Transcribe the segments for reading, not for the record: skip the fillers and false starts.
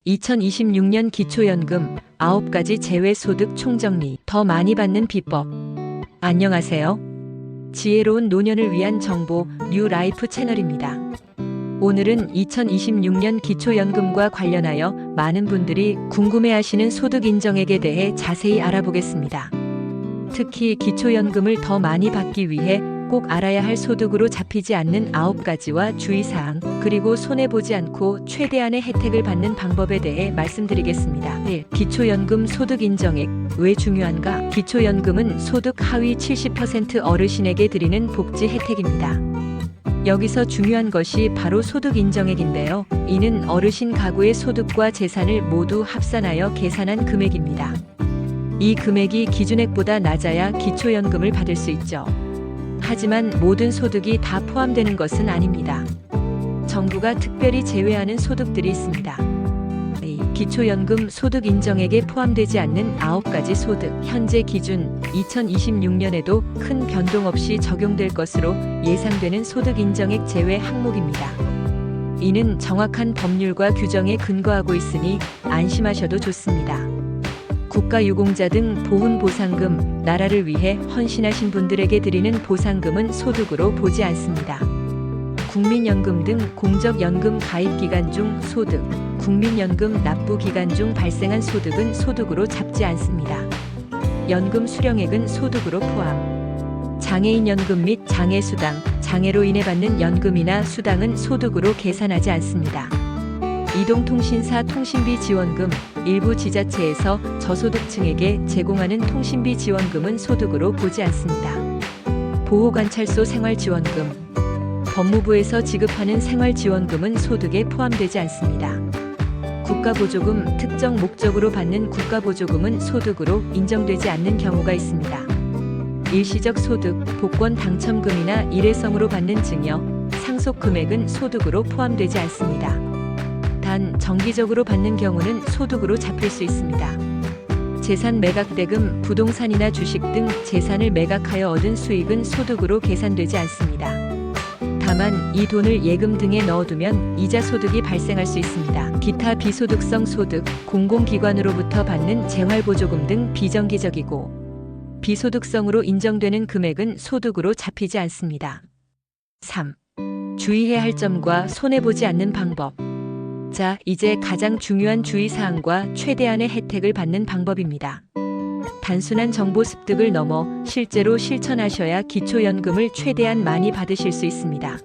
2026년 기초연금 9가지 재외소득 총정리 더 많이 받는 비법. 안녕하세요. 지혜로운 노년을 위한 정보 뉴라이프 채널입니다. 오늘은 2026년 기초연금과 관련하여 많은 분들이 궁금해하시는 소득 인정액에 대해 자세히 알아보겠습니다. 특히 기초연금을 더 많이 받기 위해 꼭 알아야 할 소득으로 잡히지 않는 9가지와 주의사항, 그리고 손해보지 않고 최대한의 혜택을 받는 방법에 대해 말씀드리겠습니다. 1. 기초연금 소득 인정액. 왜 중요한가? 기초연금은 소득 하위 70% 어르신에게 드리는 복지 혜택입니다. 여기서 중요한 것이 바로 소득 인정액인데요. 이는 어르신 가구의 소득과 재산을 모두 합산하여 계산한 금액입니다. 이 금액이 기준액보다 낮아야 기초연금을 받을 수 있죠. 하지만 모든 소득이 다 포함되는 것은 아닙니다. 정부가 특별히 제외하는 소득들이 있습니다. 기초연금 소득 인정액에 포함되지 않는 9가지 소득. 현재 기준 2026년에도 큰 변동 없이 적용될 것으로 예상되는 소득 인정액 제외 항목입니다. 이는 정확한 법률과 규정에 근거하고 있으니 안심하셔도 좋습니다. 국가유공자 등 보훈보상금, 나라를 위해 헌신하신 분들에게 드리는 보상금은 소득으로 보지 않습니다. 국민연금 등 공적연금 가입기간 중 소득, 국민연금 납부기간 중 발생한 소득은 소득으로 잡지 않습니다. 연금 수령액은 소득으로 포함. 장애인연금 및 장애수당, 장애로 인해 받는 연금이나 수당은 소득으로 계산하지 않습니다. 이동통신사 통신비 지원금, 일부 지자체에서 저소득층에게 제공하는 통신비 지원금은 소득으로 보지 않습니다. 보호관찰소 생활지원금, 법무부에서 지급하는 생활지원금은 소득에 포함되지 않습니다. 국가보조금, 특정 목적으로 받는 국가보조금은 소득으로 인정되지 않는 경우가 있습니다. 일시적 소득, 복권 당첨금이나 일회성으로 받는 증여, 상속 금액은 소득으로 포함되지 않습니다. 단, 정기적으로 받는 경우는 소득으로 잡힐 수 있습니다. 재산 매각대금, 부동산이나 주식 등 재산을 매각하여 얻은 수익은 소득으로 계산되지 않습니다. 다만, 이 돈을 예금 등에 넣어두면 이자 소득이 발생할 수 있습니다. 기타 비소득성 소득, 공공기관으로부터 받는 생활보조금 등 비정기적이고 비소득성으로 인정되는 금액은 소득으로 잡히지 않습니다. 3. 주의해야 할 점과 손해보지 않는 방법. 자, 이제 가장 중요한 주의사항과 최대한의 혜택을 받는 방법입니다. 단순한 정보 습득을 넘어 실제로 실천하셔야 기초연금을 최대한 많이 받으실 수 있습니다.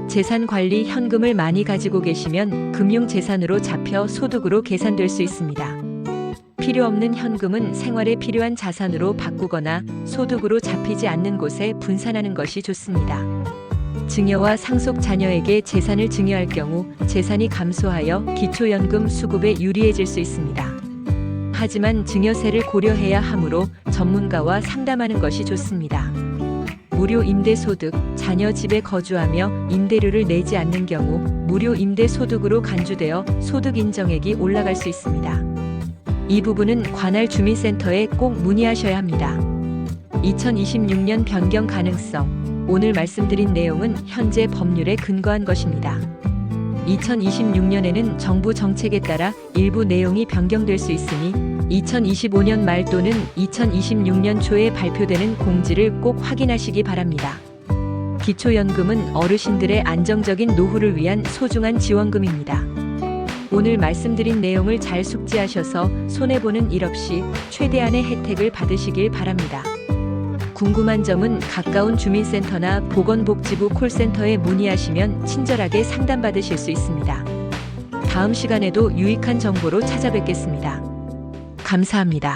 재산관리 현금을 많이 가지고 계시면 금융재산으로 잡혀 소득으로 계산될 수 있습니다. 필요 없는 현금은 생활에 필요한 자산으로 바꾸거나 소득으로 잡히지 않는 곳에 분산하는 것이 좋습니다. 증여와 상속 자녀에게 재산을 증여할 경우 재산이 감소하여 기초연금 수급에 유리해질 수 있습니다. 하지만 증여세를 고려해야 하므로 전문가와 상담하는 것이 좋습니다. 무료 임대소득, 자녀 집에 거주하며 임대료를 내지 않는 경우 무료 임대소득으로 간주되어 소득 인정액이 올라갈 수 있습니다. 이 부분은 관할 주민센터에 꼭 문의하셔야 합니다. 2026년 변경 가능성. 오늘 말씀드린 내용은 현재 법률에 근거한 것입니다. 2026년에는 정부 정책에 따라 일부 내용이 변경될 수 있으니 2025년 말 또는 2026년 초에 발표되는 공지를 꼭 확인하시기 바랍니다. 기초연금은 어르신들의 안정적인 노후를 위한 소중한 지원금입니다. 오늘 말씀드린 내용을 잘 숙지하셔서 손해보는 일 없이 최대한의 혜택을 받으시길 바랍니다. 궁금한 점은 가까운 주민센터나 보건복지부 콜센터에 문의하시면 친절하게 상담받으실 수 있습니다. 다음 시간에도 유익한 정보로 찾아뵙겠습니다. 감사합니다.